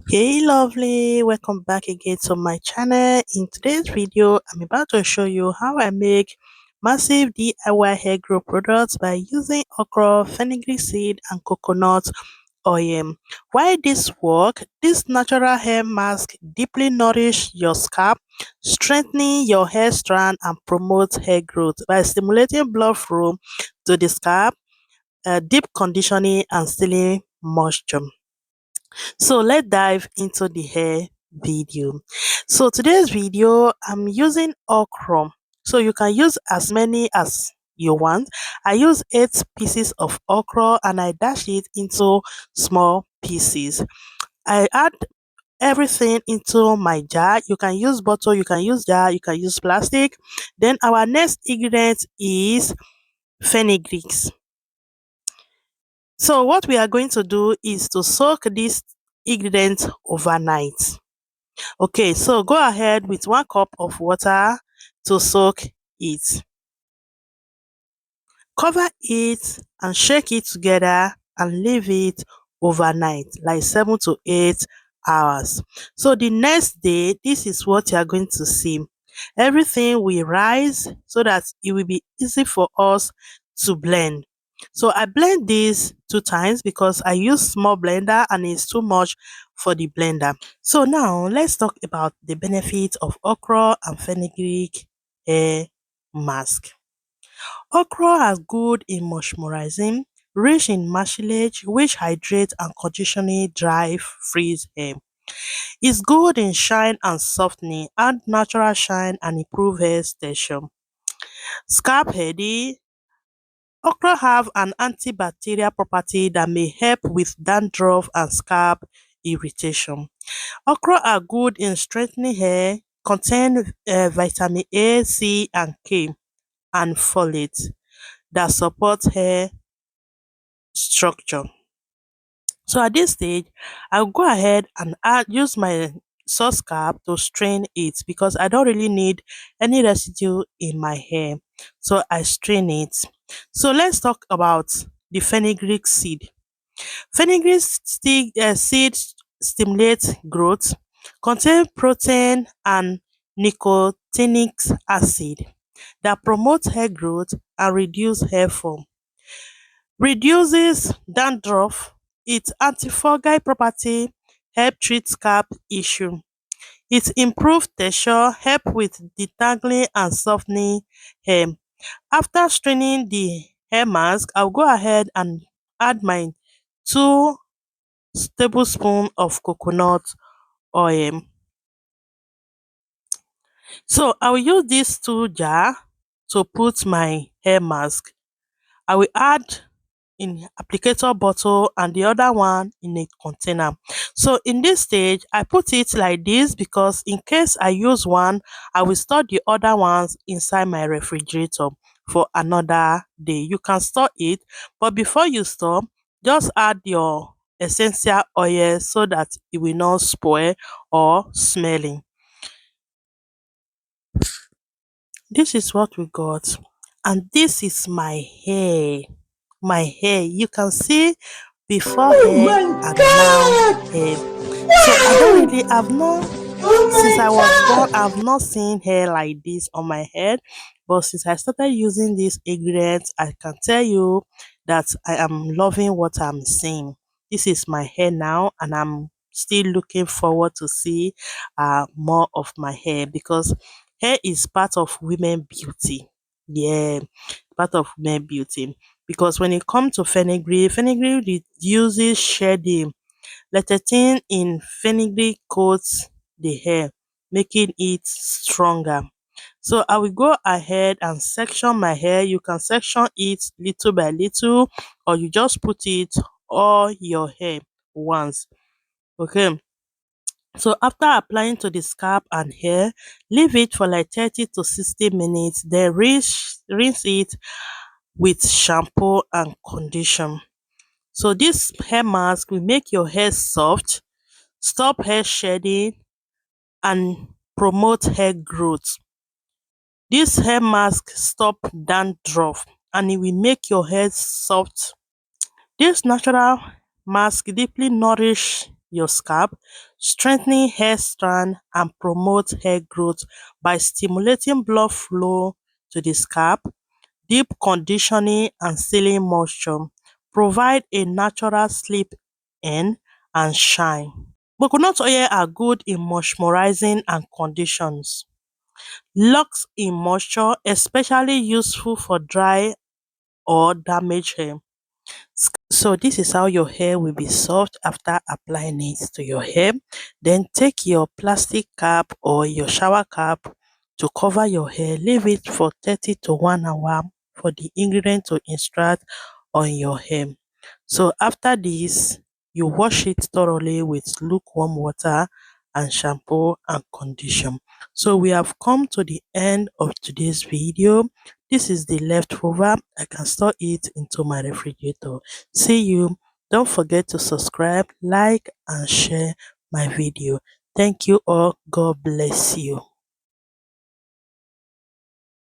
Hey lovely, welcome back again to my channel. In today's video I'm about to show you how I make massive DIY hair growth products by using okra, fenugreek seed and coconut oil. Why this work? This natural hair mask deeply nourish your scalp, strengthening your hair strand and promote hair growth by stimulating blood flow to the scalp, deep conditioning and sealing moisture. So let's dive into the hair video. So today's video I'm using okra. So you can use as many as you want. I use 8 pieces of okra and I dash it into small pieces. I add everything into my jar. You can use bottle, you can use jar, you can use plastic. Then our next ingredient is fenugreek. So what we are going to do is to soak this ingredient overnight. Okay, so go ahead with 1 cup of water to soak it. Cover it and shake it together and leave it overnight, like 7 to 8 hours. So the next day, this is what you are going to see. Everything will rise so that it will be easy for us to blend. So I blend this 2 times because I use small blender and it's too much for the blender. So now let's talk about the benefits of okra and fenugreek hair mask. Okra is good in moisturizing, rich in mucilage, which hydrates and conditioning dry freeze hair. It's good in shine and softening, add natural shine and improve hair texture. Scalp healthy. Okra have an antibacterial property that may help with dandruff and scalp irritation. Okra are good in strengthening hair, contain vitamin A, C and K and folate that support hair structure. So at this stage, I'll go ahead and use my sauce cap to strain it because I don't really need any residue in my hair. So I strain it. So let's talk about the fenugreek seed. Fenugreek seed stimulates growth, contain protein and nicotinic acid that promotes hair growth and reduce hair fall. Reduces dandruff. Its antifungal property help treat scalp issue. It improve texture, help with detangling and softening hair. After straining the hair mask, I'll go ahead and add my 2 tablespoon of coconut oil. So I will use this 2 jar to put my hair mask. I will add in applicator bottle and the other one in a container. So in this stage, I put it like this because in case I use one, I will store the other ones inside my refrigerator for another day. You can store it, but before you store, just add your essential oil so that it will not spoil or smelling. This is what we got, and this is my hair. My hair, you can see before hair and now hair. So I don't really, I've not, since I was born, I've not seen hair like this on my head. But since I started using these ingredients, I can tell you that I am loving what I'm seeing. This is my hair now, and I'm still looking forward to see more of my hair because hair is part of women beauty. Yeah, part of women beauty. Because when it comes to fenugreek reduces shedding. Lecithin in fenugreek coats the hair, making it stronger. So I will go ahead and section my hair. You can section it little by little, or you just put it all your hair once. Okay. So after applying to the scalp and hair, leave it for like 30 to 60 minutes. Then rinse it with shampoo and condition. So this hair mask will make your hair soft, stop hair shedding and promote hair growth. This hair mask stop dandruff and it will make your hair soft. This natural mask deeply nourish your scalp, strengthening hair strand and promote hair growth by stimulating blood flow to the scalp, deep conditioning and sealing moisture, provide a natural sleep in and shine. Coconut oil are good in moisturizing and conditions. Locks in moisture, especially useful for dry or damaged hair. So this is how your hair will be soft after applying it to your hair. Then take your plastic cap or your shower cap to cover your hair. Leave it for 30 to 1 hour for the ingredient to extract on your hair. So after this, you wash it thoroughly with lukewarm water and shampoo and condition. So we have come to the end of today's video. This is the leftover. I can store it into my refrigerator. See you. Don't forget to subscribe, like and share my video. Thank you all. God bless you.